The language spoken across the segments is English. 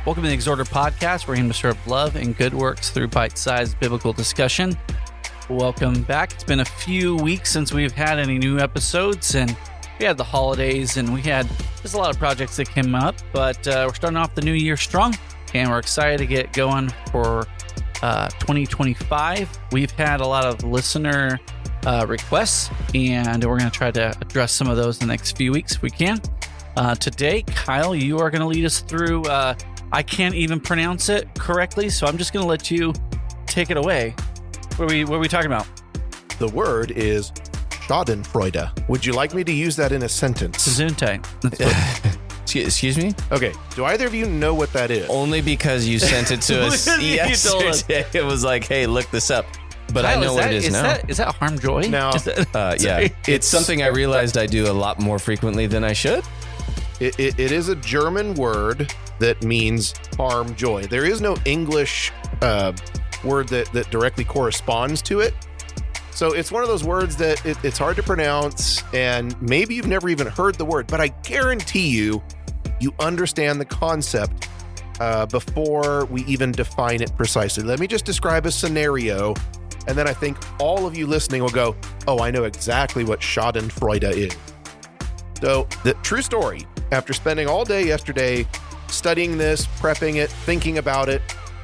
Welcome to the Exhorter podcast. We're aiming to serve love and good works through bite-sized biblical discussion. Welcome back. It's been a few weeks since we've had any new episodes, and we had the holidays, and there's a lot of projects that came up, but we're starting off the new year strong, and we're excited to get going for 2025. We've had a lot of listener requests, and we're going to try to address some of those in the next few weeks if we can. Today, Kyle, you are going to lead us through, I can't even pronounce it correctly, so I'm just going to let you take it away. What are we talking about? The word is Schadenfreude. Would you like me to use that in a sentence? Gesundheit. Excuse me? Okay. Do either of you know what that is? Only because you sent it to us yesterday. It was like, hey, look this up. But Kyle, I know what it is now. Is that harm joy? No. Yeah. It's something I realized I do a lot more frequently than I should. It is a German word that means harm joy. There is no English word that directly corresponds to it. So it's one of those words that it's hard to pronounce, and maybe you've never even heard the word, but I guarantee you understand the concept before we even define it precisely. Let me just describe a scenario, and then I think all of you listening will go, oh, I know exactly what Schadenfreude is. So the true story, after spending all day yesterday studying this, prepping it, thinking about it,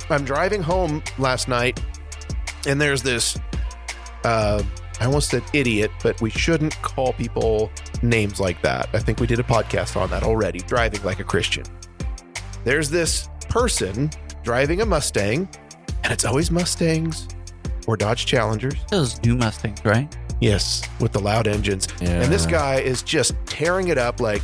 I'm driving home last night, and there's this, I almost said idiot, but we shouldn't call people names like that. I think we did a podcast on that already, driving like a Christian. There's this person driving a Mustang, and it's always Mustangs or Dodge Challengers. Those new Mustangs, right? Yes, with the loud engines. Yeah. And this guy is just tearing it up like,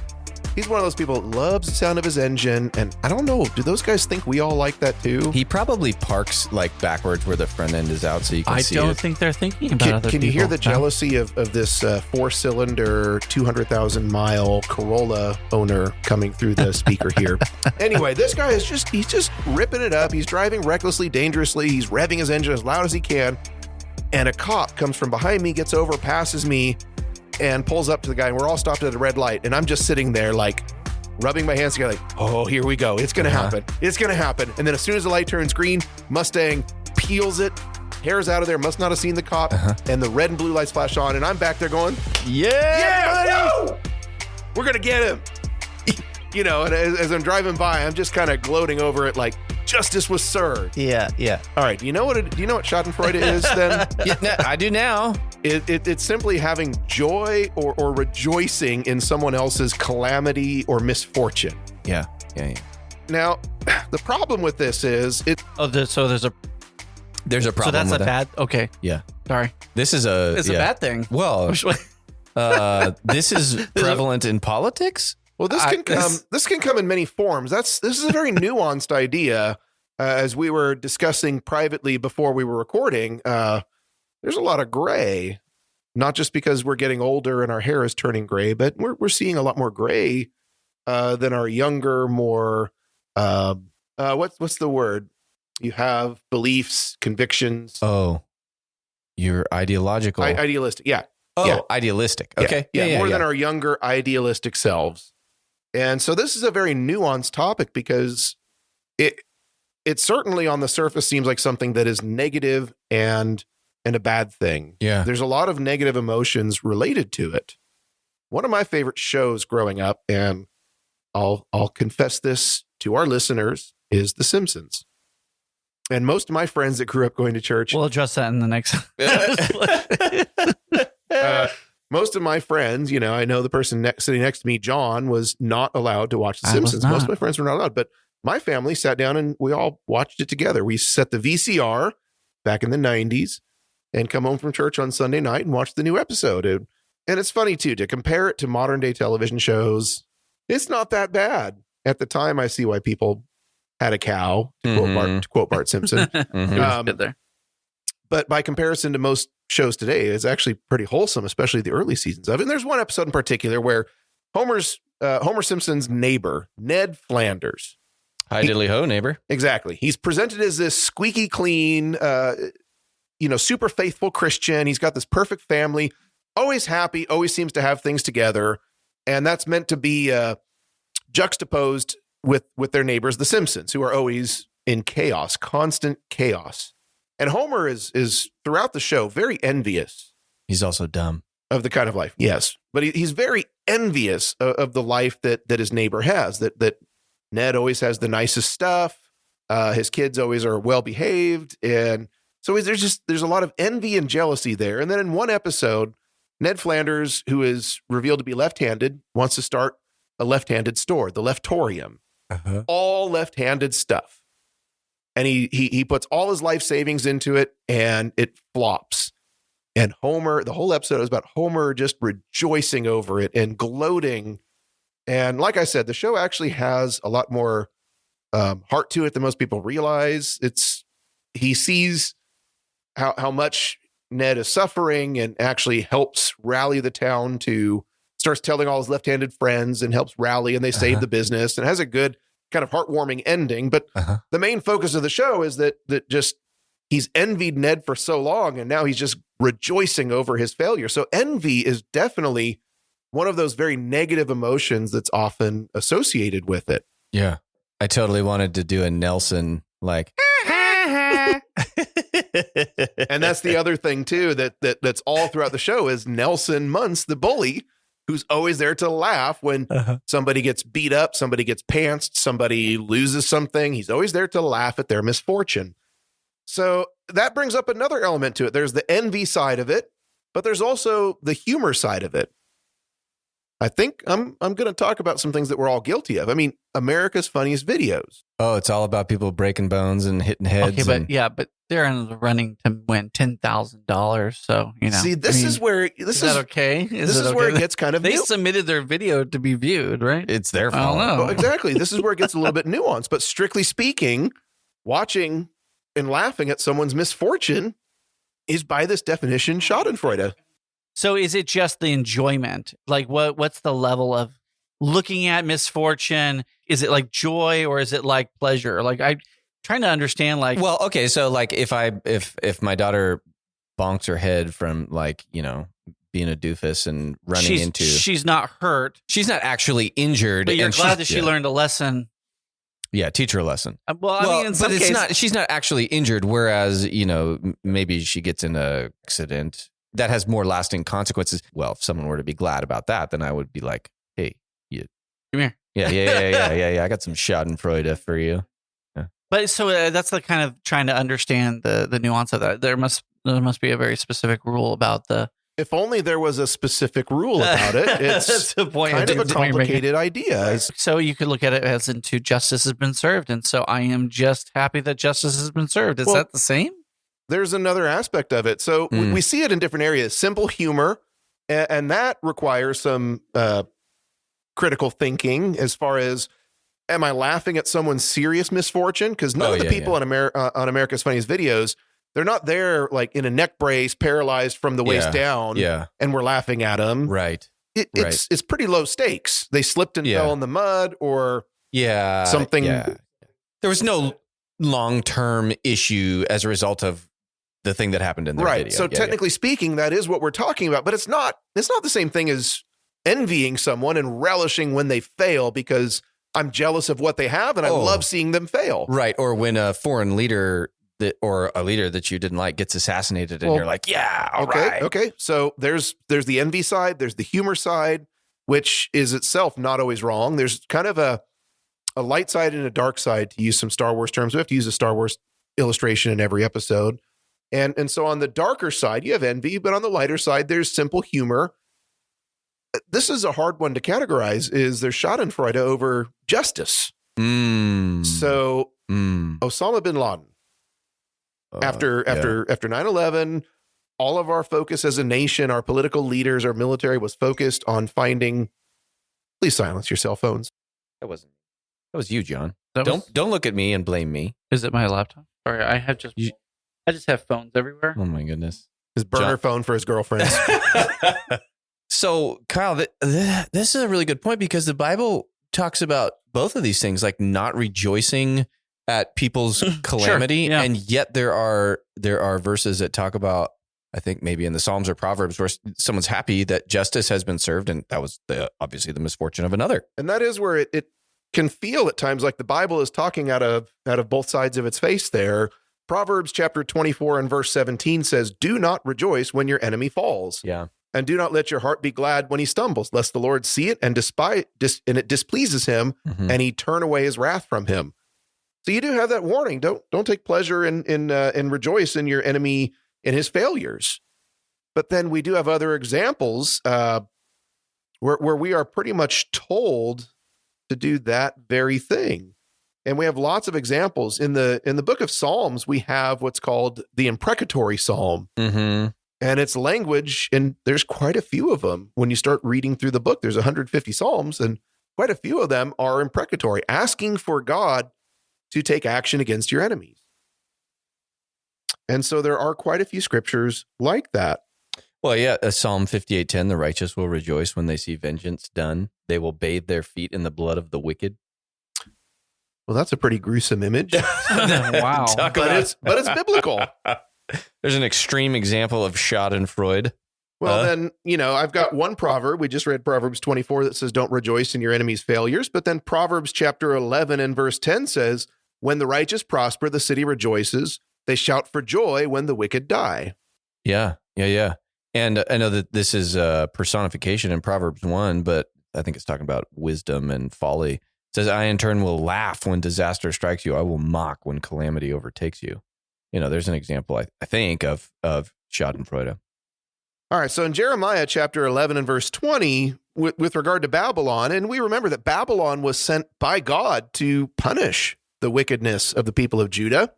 he's one of those people that loves the sound of his engine, and I don't know, do those guys think we all like that too? He probably parks like backwards where the front end is out so you can see it. I don't think they're thinking about other people. Can you hear the jealousy of this four-cylinder, 200,000-mile Corolla owner coming through the speaker here? Anyway, this guy is he's just ripping it up. He's driving recklessly, dangerously. He's revving his engine as loud as he can. And a cop comes from behind me, gets over, passes me, and pulls up to the guy, and we're all stopped at a red light, and I'm just sitting there like rubbing my hands together like, oh, here we go. It's going to happen. It's going to happen. And then as soon as the light turns green, Mustang peels it, tears out of there, must not have seen the cop, and the red and blue lights flash on, and I'm back there going, yeah, no! We're going to get him. And as I'm driving by, I'm just kind of gloating over it like, justice was served. Yeah. All right. Do you know what Schadenfreude is then? Yeah, I do now. It's simply having joy or rejoicing in someone else's calamity or misfortune. Yeah. Now, the problem with this is there's a There's a problem. So that's with a that. bad. Okay. Yeah. Sorry. This is It's a bad thing. Well, this is prevalent in politics. Well, this can come in many forms. This is a very nuanced idea. As we were discussing privately before we were recording, there's a lot of gray, not just because we're getting older and our hair is turning gray, but we're seeing a lot more gray than our younger, more what's the word? You have beliefs, convictions. Oh, you're ideological. Idealistic. Yeah. Oh, yeah. Idealistic. Okay. Yeah. More than our younger idealistic selves. And so this is a very nuanced topic because it certainly on the surface seems like something that is negative and a bad thing. Yeah. There's a lot of negative emotions related to it. One of my favorite shows growing up, and I'll confess this to our listeners, is The Simpsons. And most of my friends that grew up going to church. We'll address that in the next. Most of my friends, I know the person sitting next to me, John, was not allowed to watch The Simpsons. Most of my friends were not allowed, but my family sat down and we all watched it together. We set the VCR back in the 90s and come home from church on Sunday night and watch the new episode. And it's funny, too, to compare it to modern day television shows. It's not that bad. At the time, I see why people had a cow, to quote Bart Simpson. But by comparison to most shows today, it's actually pretty wholesome, especially the early seasons of it. And there's one episode in particular where Homer Simpson's neighbor, Ned Flanders. Hi, diddly ho, neighbor. Exactly. He's presented as this squeaky clean, super faithful Christian. He's got this perfect family, always happy, always seems to have things together. And that's meant to be juxtaposed with their neighbors, the Simpsons, who are always in chaos, constant chaos. And Homer is throughout the show very envious. He's also dumb. Of the kind of life, yes. But he's very envious of the life that his neighbor has, that Ned always has the nicest stuff. His kids always are well-behaved. And so there's a lot of envy and jealousy there. And then in one episode, Ned Flanders, who is revealed to be left-handed, wants to start a left-handed store, the Leftorium. All left-handed stuff. And he puts all his life savings into it, and it flops. And Homer, the whole episode is about Homer just rejoicing over it and gloating. And like I said, the show actually has a lot more heart to it than most people realize. He sees how much Ned is suffering and actually helps rally the town starts telling all his left-handed friends and helps rally, and they save the business, and has a good kind of heartwarming ending. But the main focus of the show is that just he's envied Ned for so long, and now he's just rejoicing over his failure. So envy is definitely one of those very negative emotions that's often associated with it. Yeah. I totally wanted to do a Nelson like and that's the other thing too that's all throughout the show is Nelson Muntz, the bully, who's always there to laugh when somebody gets beat up, somebody gets pantsed, somebody loses something. He's always there to laugh at their misfortune. So that brings up another element to it. There's the envy side of it, but there's also the humor side of it. I think I'm going to talk about some things that we're all guilty of. I mean, America's Funniest Videos. Oh, it's all about people breaking bones and hitting heads. Okay, but they're in the running to win $10,000. So, See, this is where is that okay? This is where it gets kind of they submitted their video to be viewed, right? It's their fault. I don't know. Well, exactly. This is where it gets a little bit nuanced. But strictly speaking, watching and laughing at someone's misfortune is by this definition Schadenfreude. So is it just the enjoyment? Like what's the level of looking at misfortune? Is it like joy or is it like pleasure? Like I'm trying to understand well, okay. So like if my daughter bonks her head from being a doofus and running she's not hurt. She's not actually injured. But you're glad that she learned a lesson. Yeah, teach her a lesson. Well, in some case, she's not actually injured. Whereas, maybe she gets in an accident that has more lasting consequences. Well, if someone were to be glad about that, then I would be like, hey, come here. Yeah. I got some Schadenfreude for you. Yeah. But so that's the kind of trying to understand the nuance of that. There must be a very specific rule about the. If only there was a specific rule about it. It's that's the point. Kind of a complicated idea. So you could look at it as into justice has been served. And so I am just happy that justice has been served. Is that the same? There's another aspect of it. So we see it in different areas. Simple humor, and that requires some critical thinking as far as, am I laughing at someone's serious misfortune? Because none of the people on America's Funniest Videos, they're not there like in a neck brace, paralyzed from the waist down, and we're laughing at them. Right. It's pretty low stakes. They slipped and fell in the mud or something. Yeah. There was no long-term issue as a result of the thing that happened in their video. So technically speaking, that is what we're talking about. But it's not the same thing as envying someone and relishing when they fail because I'm jealous of what they have and I love seeing them fail. Right. Or when a foreign leader or a leader that you didn't like gets assassinated and you're like, right. Okay. So there's the envy side, there's the humor side, which is itself not always wrong. There's kind of a light side and a dark side, to use some Star Wars terms. We have to use a Star Wars illustration in every episode. And so on the darker side, you have envy, but on the lighter side, there's simple humor. This is a hard one to categorize, is there's Schadenfreude over justice. So Osama bin Laden, after 9/11, all of our focus as a nation, our political leaders, our military was focused on finding, please silence your cell phones. That was you, John. Don't look at me and blame me. Is it my laptop? Sorry, I just have phones everywhere. Oh my goodness. His burner phone for his girlfriends. So, Kyle, this is a really good point because the Bible talks about both of these things, like not rejoicing at people's calamity. Sure, and yet there are verses that talk about, I think maybe in the Psalms or Proverbs, where someone's happy that justice has been served. And that was obviously the misfortune of another. And that is where it can feel at times like the Bible is talking out of both sides of its face there. Proverbs chapter 24 and verse 17 says, "Do not rejoice when your enemy falls. Yeah. And do not let your heart be glad when he stumbles, lest the Lord see it and and it displeases him, and he turn away his wrath from him." So you do have that warning. Don't take pleasure in rejoice in your enemy in his failures. But then we do have other examples where we are pretty much told to do that very thing. And we have lots of examples in the book of Psalms. We have what's called the imprecatory psalm, and its language. And there's quite a few of them. When you start reading through the book, there's 150 psalms, and quite a few of them are imprecatory, asking for God to take action against your enemies. And so there are quite a few scriptures like that. Well, yeah, Psalm 58:10, "The righteous will rejoice when they see vengeance done. They will bathe their feet in the blood of the wicked." Well, that's a pretty gruesome image. Wow. But it's biblical. There's an extreme example of Schadenfreude. Well, then, I've got one proverb. We just read Proverbs 24 that says, "Don't rejoice in your enemy's failures." But then Proverbs chapter 11 and verse 10 says, "When the righteous prosper, the city rejoices. They shout for joy when the wicked die." Yeah. And I know that this is personification in Proverbs 1, but I think it's talking about wisdom and folly. It says, "I in turn will laugh when disaster strikes you. I will mock when calamity overtakes you." There's an example, I think, of Schadenfreude. All right, so in Jeremiah chapter 11 and verse 20, with regard to Babylon, and we remember that Babylon was sent by God to punish the wickedness of the people of Judah,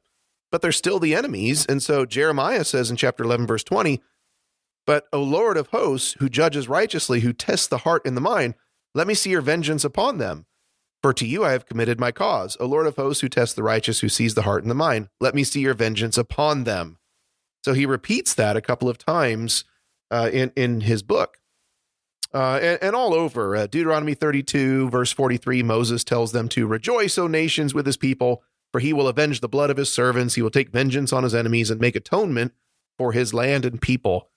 but they're still the enemies. And so Jeremiah says in chapter 11, verse 20, "But, O Lord of hosts, who judges righteously, who tests the heart and the mind, let me see your vengeance upon them. For to you I have committed my cause. O Lord of hosts, who tests the righteous, who sees the heart and the mind, let me see your vengeance upon them." So he repeats that a couple of times in his book. And all over. Deuteronomy 32, verse 43, Moses tells them to rejoice, O nations, with his people, for he will avenge the blood of his servants. He will take vengeance on his enemies and make atonement for his land and people.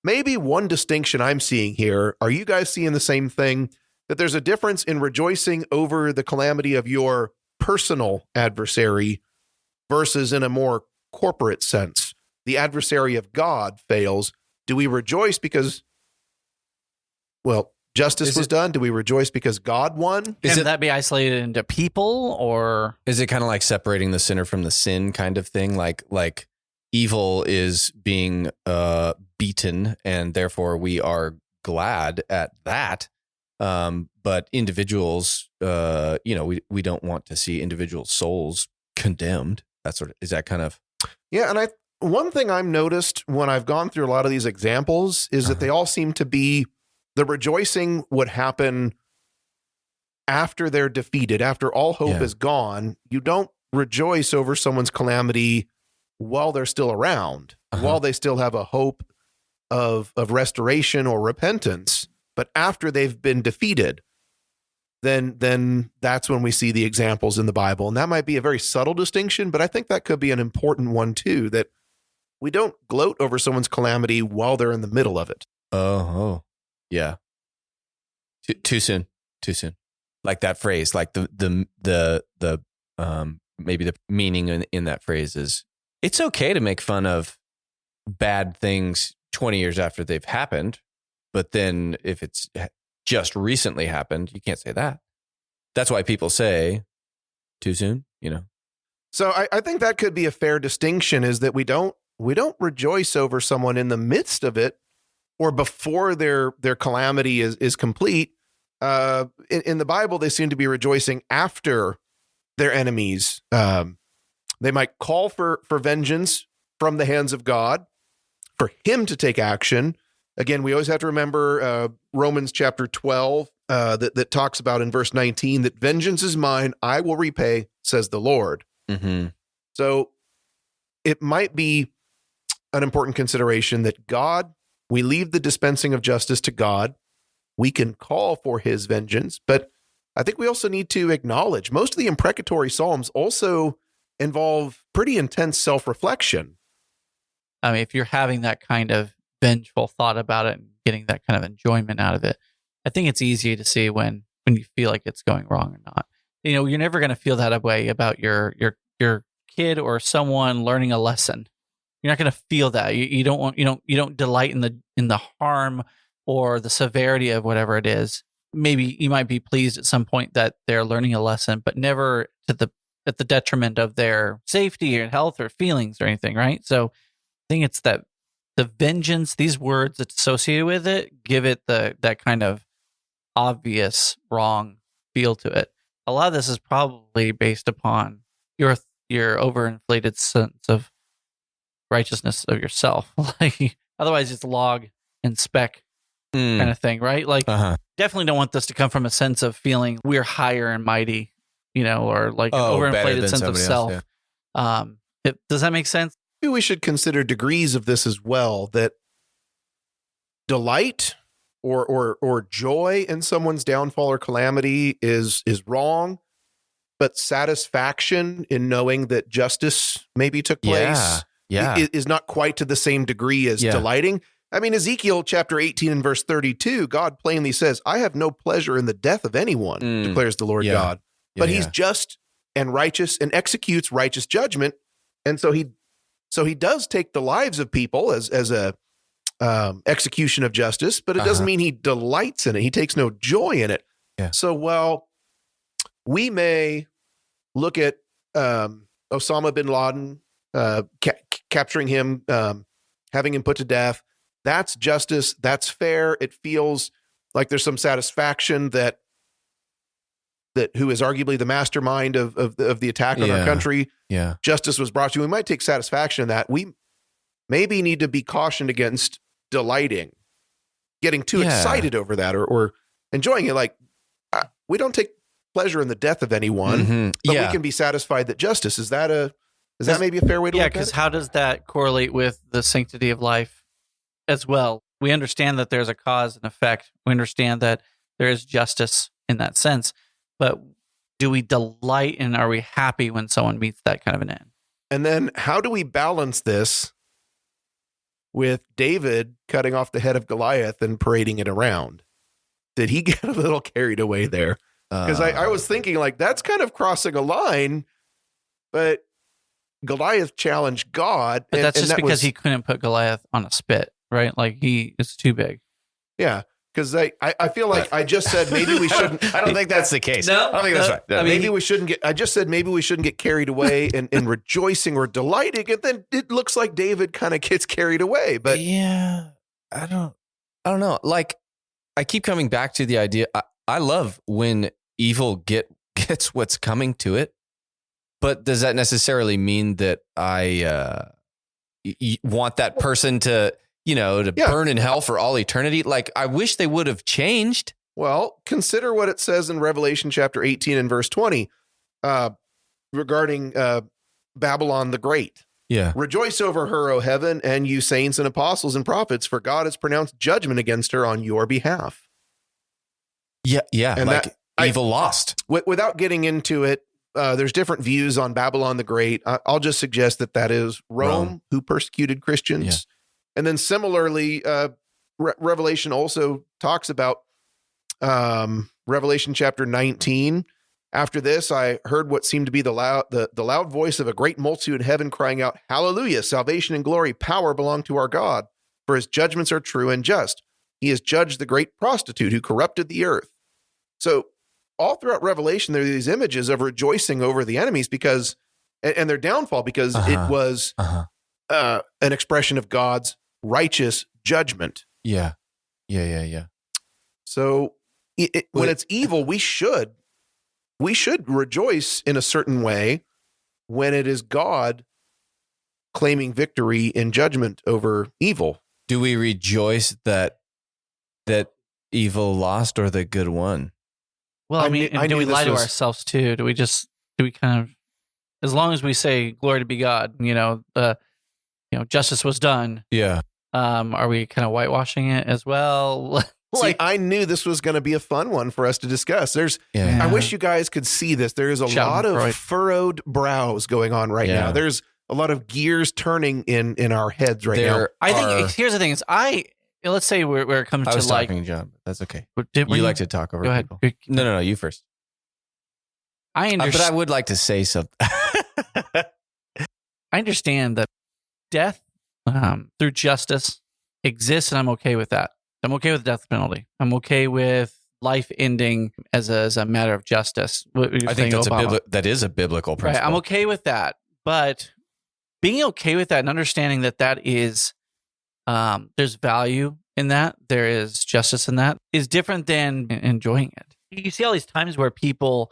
Maybe one distinction I'm seeing here, are you guys seeing the same thing? That there's a difference in rejoicing over the calamity of your personal adversary versus in a more corporate sense. The adversary of God fails. Do we rejoice because, justice was done? Do we rejoice because God won? Can that be isolated into people, or is it kind of like separating the sinner from the sin kind of thing? Like evil is being beaten, and therefore we are glad at that. But individuals, we don't want to see individual souls condemned. Is that kind of? Yeah. And one thing I've noticed when I've gone through a lot of these examples is that they all seem to be, the rejoicing would happen after they're defeated, after all hope is gone. You don't rejoice over someone's calamity while they're still around, while they still have a hope of restoration or repentance. But after they've been defeated, then that's when we see the examples in the Bible. And that might be a very subtle distinction, but I think that could be an important one too, that we don't gloat over someone's calamity while they're in the middle of it. Oh, yeah. Too soon. Like that phrase, like the maybe the meaning in that phrase is, it's okay to make fun of bad things 20 years after they've happened. But then if it's just recently happened, you can't say that. That's why people say too soon, So I think that could be a fair distinction, is that we don't rejoice over someone in the midst of it or before their calamity is complete. In the Bible, they seem to be rejoicing after their enemies. They might call for vengeance from the hands of God, for him to take action. Again, we always have to remember Romans chapter 12 that talks about in verse 19 that vengeance is mine, I will repay, says the Lord. Mm-hmm. So it might be an important consideration that we leave the dispensing of justice to God. We can call for his vengeance, but I think we also need to acknowledge most of the imprecatory Psalms also involve pretty intense self-reflection. I mean, if you're having that kind of vengeful thought about it and getting that kind of enjoyment out of it, I think it's easy to see when you feel like it's going wrong or not. you're never going to feel that way about your kid or someone learning a lesson. You're not going to feel that. You don't delight in the harm or the severity of whatever it is. Maybe you might be pleased at some point that they're learning a lesson, but never at the detriment of their safety or health or feelings or anything, right? So I think it's that the vengeance, these words that's associated with it, give it that kind of obvious wrong feel to it. A lot of this is probably based upon your overinflated sense of righteousness of yourself. Like, otherwise it's log and spec kind of thing, right? Like, definitely don't want this to come from a sense of feeling we're higher and mighty, or like an overinflated sense of self. Does that make sense? Maybe we should consider degrees of this as well, that delight or joy in someone's downfall or calamity is wrong, but satisfaction in knowing that justice maybe took place is not quite to the same degree as delighting. I mean, Ezekiel chapter 18 and verse 32, God plainly says, I have no pleasure in the death of anyone, declares the Lord God. But he's just and righteous and executes righteous judgment. And so he does take the lives of people as a execution of justice, but it doesn't mean he delights in it. He takes no joy in it. Yeah. So while we may look at Osama bin Laden, capturing him, having him put to death, that's justice. That's fair. It feels like there's some satisfaction that who is arguably the mastermind of the attack on our country. Yeah. Justice was brought to. We might take satisfaction in that. We maybe need to be cautioned against delighting, getting too excited over that or enjoying it. Like, we don't take pleasure in the death of anyone, but we can be satisfied that justice is that maybe a fair way to look at it? Because how does that correlate with the sanctity of life as well? We understand that there's a cause and effect. We understand that there is justice in that sense, but do we delight and are we happy when someone meets that kind of an end? And then how do we balance this with David cutting off the head of Goliath and parading it around? Did he get a little carried away there? Because I was thinking, like, that's kind of crossing a line, but Goliath challenged God. But that's just because he couldn't put Goliath on a spit, right? Like, it's too big. Yeah. Because I feel like I just said maybe we shouldn't. I don't think that's the case. No, I don't think that's right. I mean, I just said maybe we shouldn't get carried away in rejoicing or delighting. And then it looks like David kind of gets carried away. But yeah, I don't know. Like, I keep coming back to the idea. I love when evil gets what's coming to it. But does that necessarily mean that I want that person to burn in hell for all eternity? Like, I wish they would have changed. Well, consider what it says in Revelation chapter 18 and verse 20 regarding Babylon the Great. Yeah. Rejoice over her, O heaven, and you saints and apostles and prophets, for God has pronounced judgment against her on your behalf. Yeah. Yeah. And like evil lost. Without getting into it, there's different views on Babylon the Great. I'll just suggest that is Rome who persecuted Christians. Yeah. And then similarly, Revelation also talks about Revelation chapter 19. After this, I heard what seemed to be the loud voice of a great multitude in heaven crying out, Hallelujah, salvation and glory, power belong to our God, for his judgments are true and just. He has judged the great prostitute who corrupted the earth. So all throughout Revelation, there are these images of rejoicing over the enemies because, and their downfall, because it was an expression of God's righteous judgment. Yeah. So when it's evil, we should rejoice in a certain way when it is God claiming victory in judgment over evil. Do we rejoice that evil lost or the good won? Well, I mean, do we lie to ourselves too? Do we kind of, as long as we say glory to be God, justice was done. Yeah. Are we kind of whitewashing it as well? See, I knew this was going to be a fun one for us to discuss. I wish you guys could see this. There is a lot of furrowed brows going on right now. There's a lot of gears turning in our heads right now. I think here's the thing: let's say where it comes I was to talking, John. That's okay. You like to talk over people. Go ahead. No, you first. I But I would like to say something. I understand that death through justice exists, and I'm okay with that. I'm okay with the death penalty. I'm okay with life ending as a matter of justice. I think that is a biblical principle. Right, I'm okay with that. But being okay with that and understanding that is there's value in that, there is justice in that, is different than enjoying it. You see all these times where people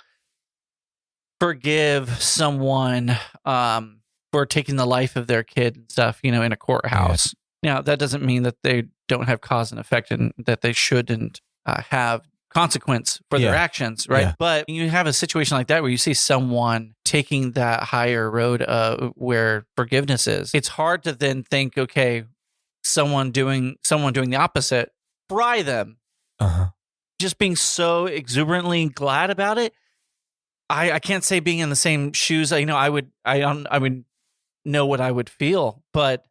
forgive someone for taking the life of their kid and stuff, in a courthouse. Yeah. Now, that doesn't mean that they don't have cause and effect and that they shouldn't have consequence for their actions, right? Yeah. But you have a situation like that where you see someone taking that higher road where forgiveness is. It's hard to then think, okay, someone doing the opposite, fry them. Just being so exuberantly glad about it. I can't say being in the same shoes. I would know what I would feel, but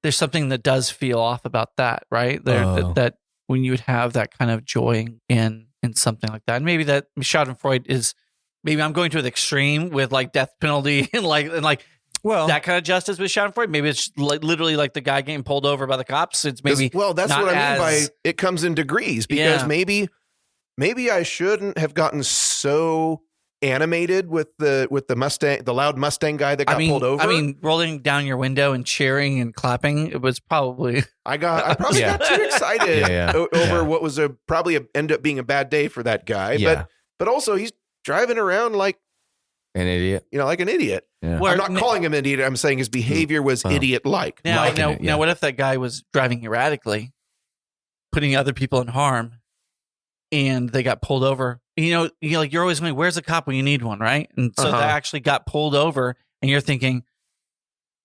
there's something that does feel off about that, right? That when you would have that kind of joy in something like that, and maybe that Schadenfreude is, maybe I'm going to the extreme with like death penalty and that kind of justice with Schadenfreude. Maybe it's like literally like the guy getting pulled over by the cops. It's maybe that's what I mean by it comes in degrees, because maybe I shouldn't have gotten so animated with the Mustang, the loud Mustang guy that got pulled over. I mean, rolling down your window and cheering and clapping. It was probably I probably got too excited over what was probably end up being a bad day for that guy. Yeah. But also he's driving around like an idiot. Like an idiot. Yeah. I'm not calling him an idiot. I'm saying his behavior was idiot-like. Now, what if that guy was driving erratically, putting other people in harm, and they got pulled over? You're always going, where's the cop when you need one, right? And so they actually got pulled over, and you're thinking,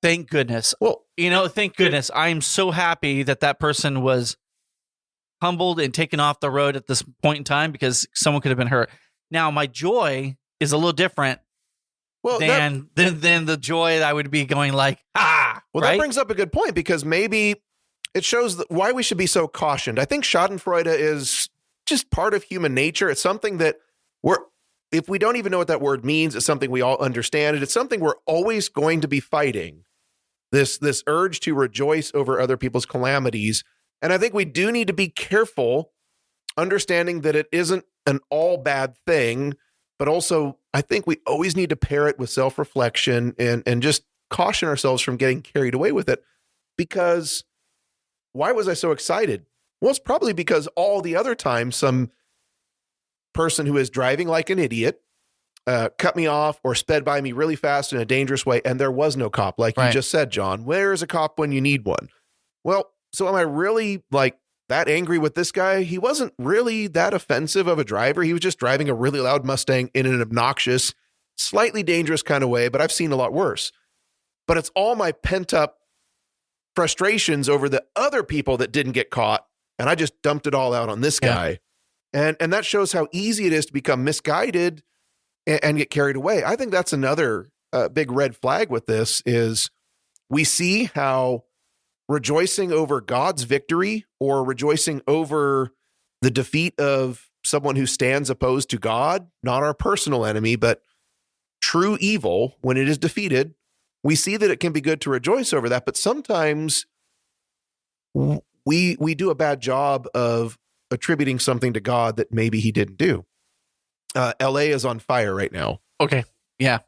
thank goodness. Well, thank goodness. I'm so happy that person was humbled and taken off the road at this point in time, because someone could have been hurt. Now, my joy is a little different than the joy that I would be going like, Well, right? That brings up a good point, because maybe it shows why we should be so cautioned. I think Schadenfreude is just part of human nature. It's something that if we don't even know what that word means, it's something we all understand. It's something we're always going to be fighting, this urge to rejoice over other people's calamities. And I think we do need to be careful, understanding that it isn't an all bad thing, but also I think we always need to pair it with self-reflection and just caution ourselves from getting carried away with it. Because why was I so excited? Well, it's probably because all the other times some person who is driving like an idiot cut me off or sped by me really fast in a dangerous way, and there was no cop, like you just said, John. Where is a cop when you need one? Well, so am I really like that angry with this guy? He wasn't really that offensive of a driver. He was just driving a really loud Mustang in an obnoxious, slightly dangerous kind of way, but I've seen a lot worse. But it's all my pent up frustrations over the other people that didn't get caught, and I just dumped it all out on this guy. And that shows how easy it is to become misguided and get carried away. I think that's another big red flag with this is we see how rejoicing over God's victory or rejoicing over the defeat of someone who stands opposed to God, not our personal enemy, but true evil, when it is defeated, we see that it can be good to rejoice over that. But sometimes we do a bad job of attributing something to God that maybe he didn't do. LA is on fire right now. Okay. Yeah.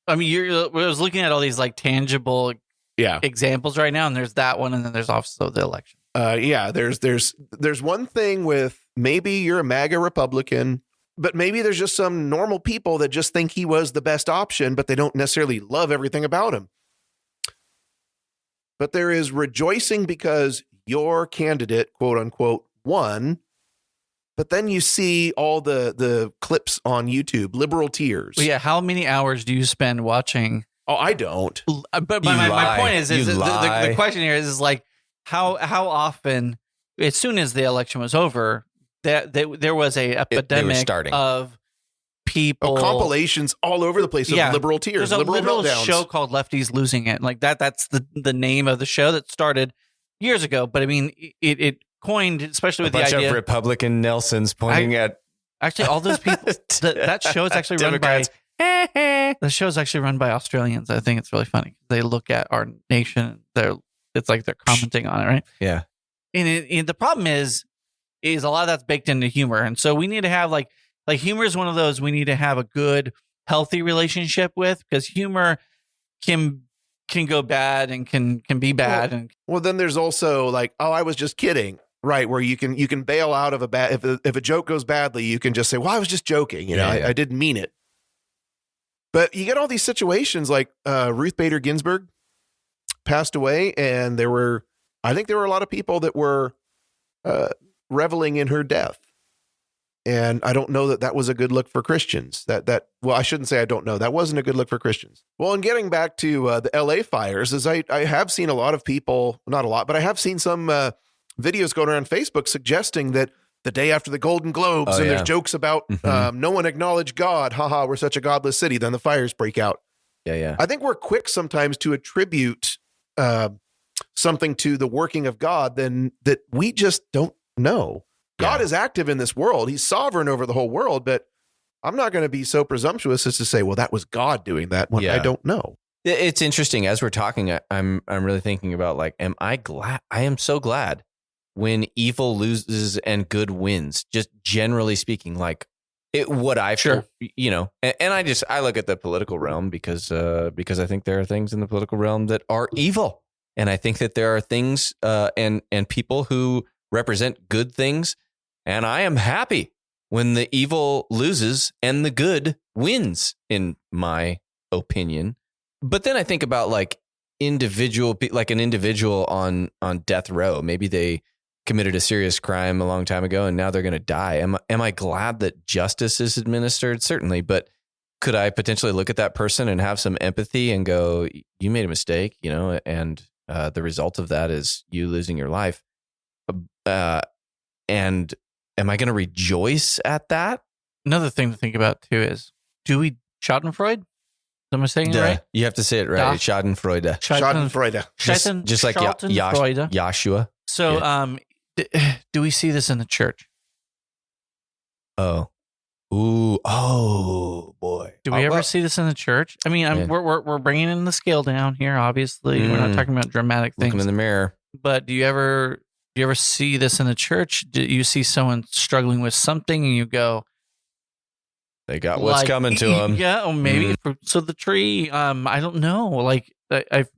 I mean, I was looking at all these like tangible examples right now, and there's that one, and then there's also the election. There's one thing with maybe you're a MAGA Republican, but maybe there's just some normal people that just think he was the best option, but they don't necessarily love everything about him. But there is rejoicing because your candidate, quote unquote, won. But then you see all the clips on YouTube, liberal tears. Well, yeah. How many hours do you spend watching? Oh, I don't. But my point is the question here is like how often, as soon as the election was over, that there was a epidemic of people, compilations all over the place of liberal tears. There's a liberal little meltdowns. Show called Lefties Losing It. Like that's the name of the show that started years ago. But I mean, it coined, especially with the idea of Republican Nelsons pointing at Actually, all those people, that show is actually run by, the show is actually run by Australians. I think it's really funny. They look at our nation. It's like they're commenting on it, right? Yeah. And the problem is a lot of that's baked into humor. And so we need to have like humor is one of those we need to have a good, healthy relationship with, because humor can go bad and can be bad. Well, then there's also like, oh, I was just kidding. Right, where you can bail out of a bad, if a joke goes badly, you can just say, well, I was just joking. I didn't mean it. But you get all these situations like Ruth Bader Ginsburg passed away, and I think there were a lot of people that were reveling in her death. And I don't know that was a good look for Christians. Well, I shouldn't say I don't know. That wasn't a good look for Christians. Well, and getting back to the LA fires, is I have seen a lot of people, not a lot, but I have seen some videos going around Facebook suggesting that the day after the Golden Globes, there's jokes about no one acknowledged God. Haha, we're such a godless city. Then the fires break out. Yeah. I think we're quick sometimes to attribute something to the working of God that we just don't know. God is active in this world. He's sovereign over the whole world, but I'm not going to be so presumptuous as to say, well, that was God doing that when I don't know. It's interesting. As we're talking, I'm really thinking about like, I am so glad when evil loses and good wins, just generally speaking, like what I sure, and I look at the political realm because I think there are things in the political realm that are evil. And I think that there are things and people who represent good things. And I am happy when the evil loses and the good wins, in my opinion. But then I think about like an individual on death row. Maybe they committed a serious crime a long time ago and now they're going to die. Am I glad that justice is administered? Certainly. But could I potentially look at that person and have some empathy and go, you made a mistake, and the result of that is you losing your life. And am I going to rejoice at that? Another thing to think about too is, do we Schadenfreude? Am I saying it right? You have to say it right. Schadenfreude. Schadenfreude. Just like Joshua. So, do we see this in the church? Oh, ooh, oh boy. Do we ever see this in the church? I mean, we're bringing in the scale down here. Obviously, we're not talking about dramatic things. Looking in the mirror. But do you ever see this in the church? Do you see someone struggling with something and you go, they got what's coming to them? Yeah, or maybe so the tree. I don't know. Like I've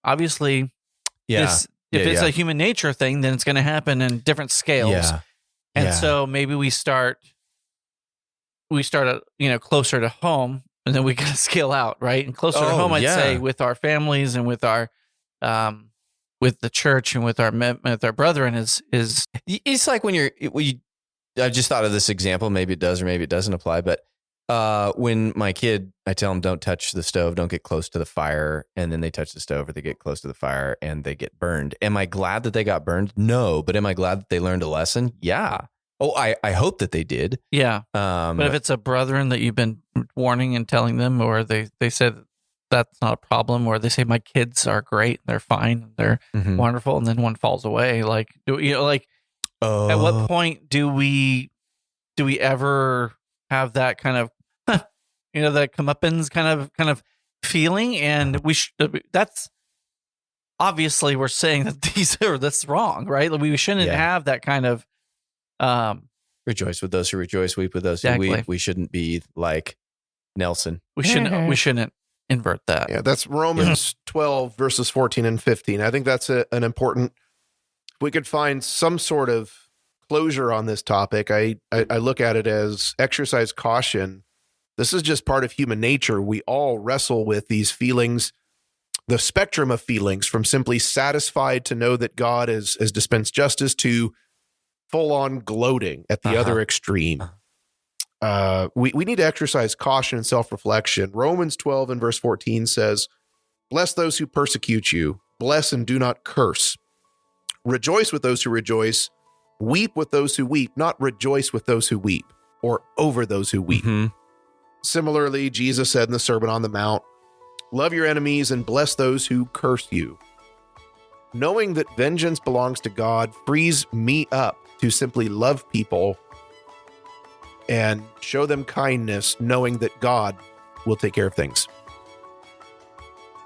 obviously, if it's a human nature thing, then it's going to happen in different scales. Yeah. And so maybe we start closer to home, and then we got to scale out, right? And closer to home, I'd say with our families and with our with the church and with our brethren is it's like when I just thought of this example. Maybe it does or maybe it doesn't apply. But when my kid, I tell him, don't touch the stove, don't get close to the fire. And then they touch the stove or they get close to the fire and they get burned. Am I glad that they got burned? No. But am I glad that they learned a lesson? Yeah. Oh, I hope that they did. Yeah. But if it's a brethren that you've been warning and telling them, or they said that's not a problem, or they say my kids are great, they're fine, they're wonderful, and then one falls away, like, at what point do we ever have that kind of that comeuppance kind of feeling? And that's obviously, we're saying that that's wrong, right? Like, we shouldn't have that kind of rejoice with those who rejoice, weep with those who weep. We shouldn't be like Nelson. We shouldn't invert that. Yeah, that's Romans 12 verses 14 and 15. I think that's an important. If we could find some sort of closure on this topic, I look at it as exercise caution. This is just part of human nature. We all wrestle with these feelings, the spectrum of feelings, from simply satisfied to know that God has dispensed justice to full-on gloating at the other extreme. We need to exercise caution and self-reflection. Romans 12 and verse 14 says, bless those who persecute you, bless and do not curse. Rejoice with those who rejoice, weep with those who weep, not rejoice with those who weep or over those who weep. Similarly, Jesus said in the Sermon on the Mount, love your enemies and bless those who curse you. Knowing that vengeance belongs to God frees me up to simply love people and show them kindness, knowing that God will take care of things.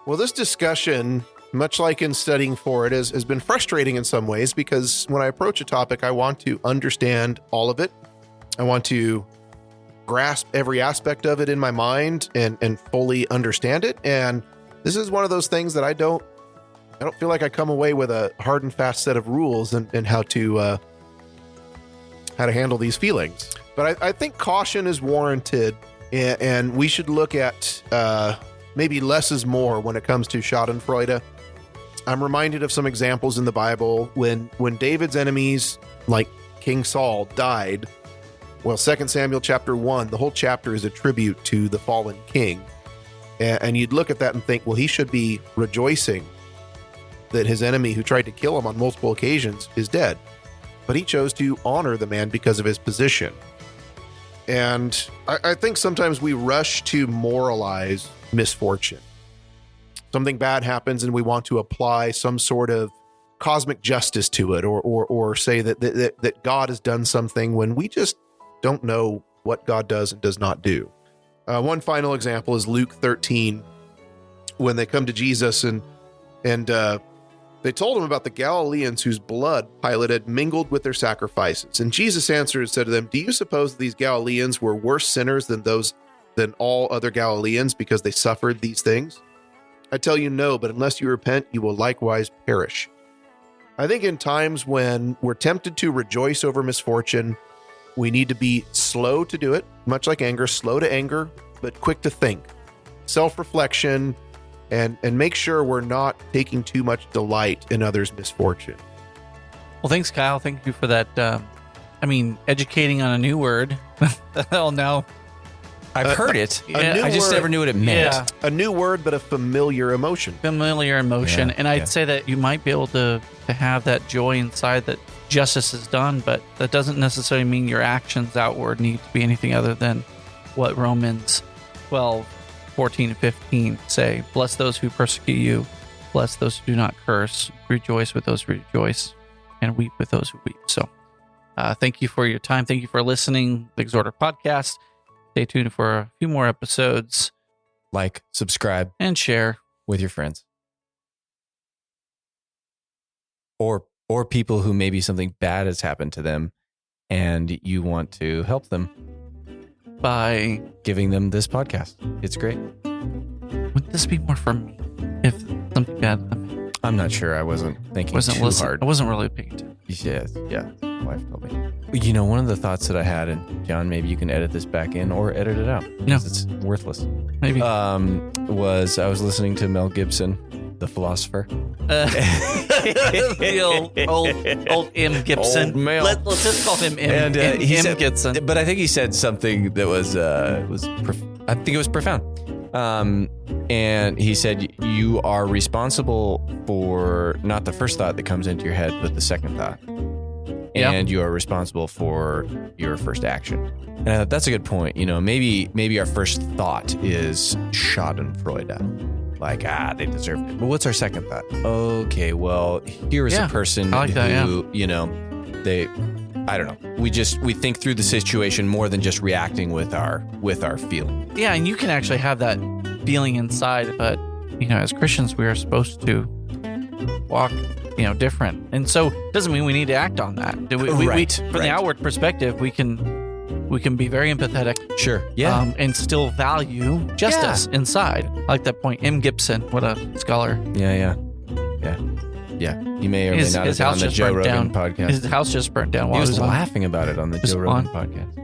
Well, this discussion, much like in studying for it, has been frustrating in some ways, because when I approach a topic, I want to understand all of it. I want to grasp every aspect of it in my mind and fully understand it. And this is one of those things that I don't feel like I come away with a hard and fast set of rules and how to handle these feelings. But I think caution is warranted, and we should look at maybe less is more when it comes to Schadenfreude. I'm reminded of some examples in the Bible when David's enemies, like King Saul, died. Well, 2 Samuel chapter 1, the whole chapter is a tribute to the fallen king. And you'd look at that and think, well, he should be rejoicing that his enemy who tried to kill him on multiple occasions is dead. But he chose to honor the man because of his position. And I think sometimes we rush to moralize misfortune. Something bad happens and we want to apply some sort of cosmic justice to it, or say that God has done something when we just don't know what God does and does not do. One final example is Luke 13, when they come to Jesus and they told him about the Galileans whose blood Pilate had mingled with their sacrifices. And Jesus answered and said to them, "Do you suppose these Galileans were worse sinners than all other Galileans because they suffered these things? I tell you no, but unless you repent, you will likewise perish." I think in times when we're tempted to rejoice over misfortune, we need to be slow to do it, much like anger, slow to anger, but quick to think. Self-reflection, and make sure we're not taking too much delight in others' misfortune. Well, thanks, Kyle. Thank you for that. Educating on a new word. Hell no. I've heard it. Yeah. I just never knew what it meant. Yeah. A new word, but a familiar emotion. Familiar emotion. Yeah, and I'd say that you might be able to have that joy inside that justice is done, but that doesn't necessarily mean your actions outward need to be anything other than what Romans 12:14 and 15 say. Bless those who persecute you. Bless those who do not curse. Rejoice with those who rejoice, and weep with those who weep. So thank you for your time. Thank you for listening to the Exhorter podcast. Stay tuned for a few more episodes. Like, subscribe, And share. with your friends. Or people who maybe something bad has happened to them and you want to help them By giving them this podcast. It's great. would this be more for me if something bad happened? I'm not sure. I wasn't thinking Wasn't too listening. hard. I wasn't really paying attention. Yeah. My wife told me. You know, one of the thoughts that I had, and John, maybe you can edit this back in or edit it out because it's worthless. Maybe. Was I was listening to Mel Gibson, the philosopher. The old M. Gibson. Old Mel. Let's just call him M. And he M. said, Gibson. but I think he said something that was I think it was profound. And he said, you are responsible for not the first thought that comes into your head, but the second thought. Yeah. And you are responsible for your first action. And I thought that's a good point. You know, maybe our first thought is Schadenfreude. Like, they deserved it. But what's our second thought? Okay, well, here is a person I like that, who, you know, I don't know. We think through the situation more than just reacting with our feeling. Yeah, and you can actually have that feeling inside, but, as Christians, we are supposed to walk, different. And so it doesn't mean we need to act on that. From the outward perspective, we can be very empathetic. Sure. Yeah. And still value justice inside. I like that point. M. Gibson, what a scholar. Yeah. He may or may not have been on the Joe Rogan podcast. His house just burnt down while He was on. laughing about it on the Joe Rogan podcast.